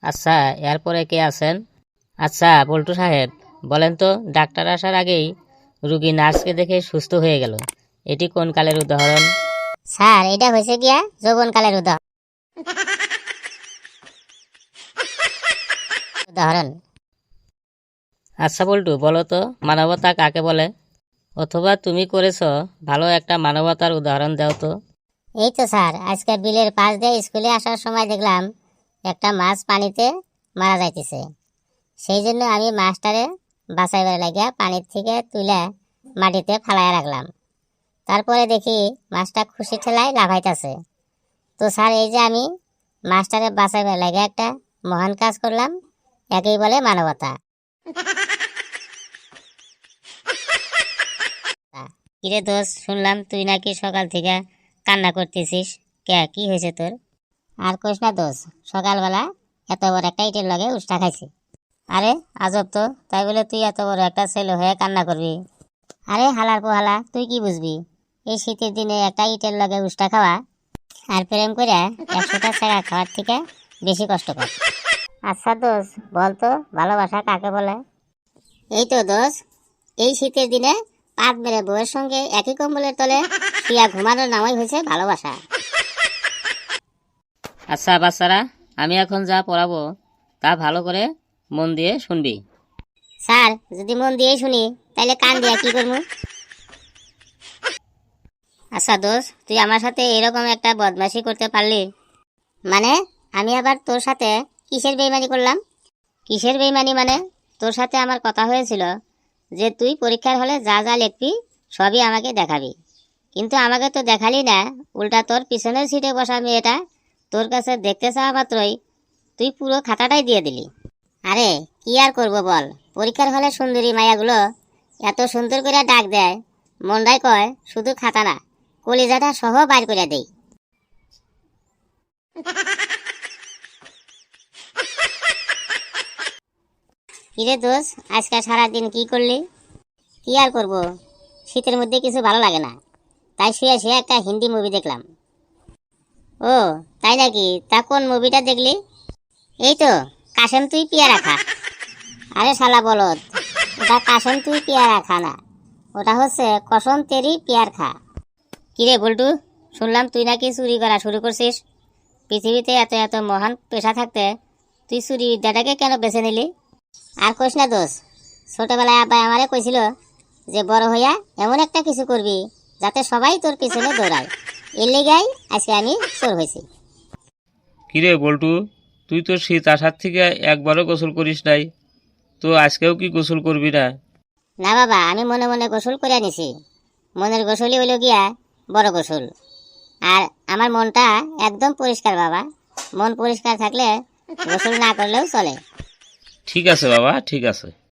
আচ্ছা, এরপরে কে আছেন? আচ্ছা পল্টু সাহেব, বলেন তো, ডাক্তার আসার আগেই রুগী নার্সকে দেখে সুস্থ হয়ে গেল, এটি কোন কালের উদাহরণ? স্যার, এটা হয়েছে গিয়া যৌবনকালের উদাহরণ। আচ্ছা পল্টু, বলো তো মানবতা কাকে বলে? অথবা তুমি করেছো, ভালো একটা মানবতার উদাহরণ দাও তো। এই তো স্যার, আজকে বিলের পাশ দিয়ে স্কুলে আসার সময় দেখলাম একটা মাছ পানিতে মারা যাইতেছে। সেই জন্য আমি মাছটারে বাঁচাইবার লাগিয়া পানির থেকে তুলে মাটিতে ফালাইয়া রাখলাম। তারপরে দেখি মাছটা খুশি ঠেলায় লাফাইতেছে। তো স্যার, এই যে আমি মাছটারে বাঁচাইবার লাগে একটা মহান কাজ করলাম, একেই বলে মানবতা। কিরে দোষ, শুনলাম তুই নাকি সকাল থেকে কান্না করতেছিস, কে কি হয়েছে তোর? আর কইস না দোষ, সকালবেলা এত বড় একটা ইটের লগে উষ্টা খাইছি। আরে আজব তো, তাই বলে তুই এত বড় একটা ছেলে হয়ে কান্না করবি? আরে হালার পোহালা, তুই কি বুঝবি? এই শীতের দিনে একটা ইটের লগে উষ্টা খাওয়া আর প্রেম করে 100টা ছাড়া খাওয়ার থেকে বেশি কষ্টকর। আচ্ছা দোষ, বলতো ভালোবাসা কাকে বলে? এই তো দোষ, এই শীতের দিনে পাত মেরে বউয়ের সঙ্গে একই কম্বলের তলে শুয়া ঘুমানোর নামই হয়েছে ভালোবাসা। আচ্ছা বাচ্চারা, আমি এখন যা পড়াবো তা ভালো করে মন দিয়ে শুনবি। স্যার, যদি মন দিয়েই শুনি তাইলে কান দিয়া কি করবো? আচ্ছা দোষ, তুই আমার সাথে এরকম একটা বদমাশি করতে পারলি? মানে আমি আবার তোর সাথে কিসের বেইমানি করলাম? কিসের বেইমানি মানে, তোর সাথে আমার কথা হয়েছিল যে তুই পরীক্ষার হলে যা যা লিখবি সবই আমাকে দেখাবি, কিন্তু আমাকে তো দেখালি না। উল্টা তোর পিছনের সিটে বসা মেয়েটা তোর কাছে দেখতে চাওয়া মাত্রই তুই পুরো খাতাটাই দিয়ে দিলি। আরে কি আর করবো বল, পরীক্ষার হলে সুন্দরী মায়াগুলো এত সুন্দর করে ডাক দেয়, মনটাই কয় শুধু খাতা না, কলিজাটা সহ বাইর করে দেই। কিরে দোষ, আজকে সারাদিন কি করলি? কি আর করবো, শীতের মধ্যে কিছু ভালো লাগে না, তাই শুয়ে শুয়ে একটা হিন্দি মুভি দেখলাম। ও তাই নাকি, তা কোন মুভিটা দেখলি? এই তো কাশেম তুই পিয়ারা খা। আরে শালা বলদ, ওটা কাশেম তুই পেয়ারা খা না, ওটা হচ্ছে কসম তেরি পেয়ার খা। কিরে বল্টু, শুনলাম তুই নাকি চুরি করা শুরু করছিস। পৃথিবীতে এত এত মহান পেশা থাকতে তুই চুরি বিদ্যাটাকে কেন বেছে নিলি? আর কইস না দোষ, ছোটবেলায় আব্বাই আমারে কইছিল যে বড় হইয়া এমন একটা কিছু করবি যাতে সবাই তোর পিছনে দৌড়ায়। এর লেগাই আজকে আমি চোর হয়েছি। কিরে বল্টু, তুই তো শীত আসার থেকে একবারও গোসল করিস নাই, তো আজকেও কি গোসল করবি না? না বাবা, আমি মনে মনে গোসল করে নিছি। মনের গোসলই হইল গিয়া বড় গোসল। আর আমার মনটা একদম পরিষ্কার বাবা, মন পরিষ্কার থাকলে গোসল না করলেও চলে। ঠিক আছে বাবা, ঠিক আছে।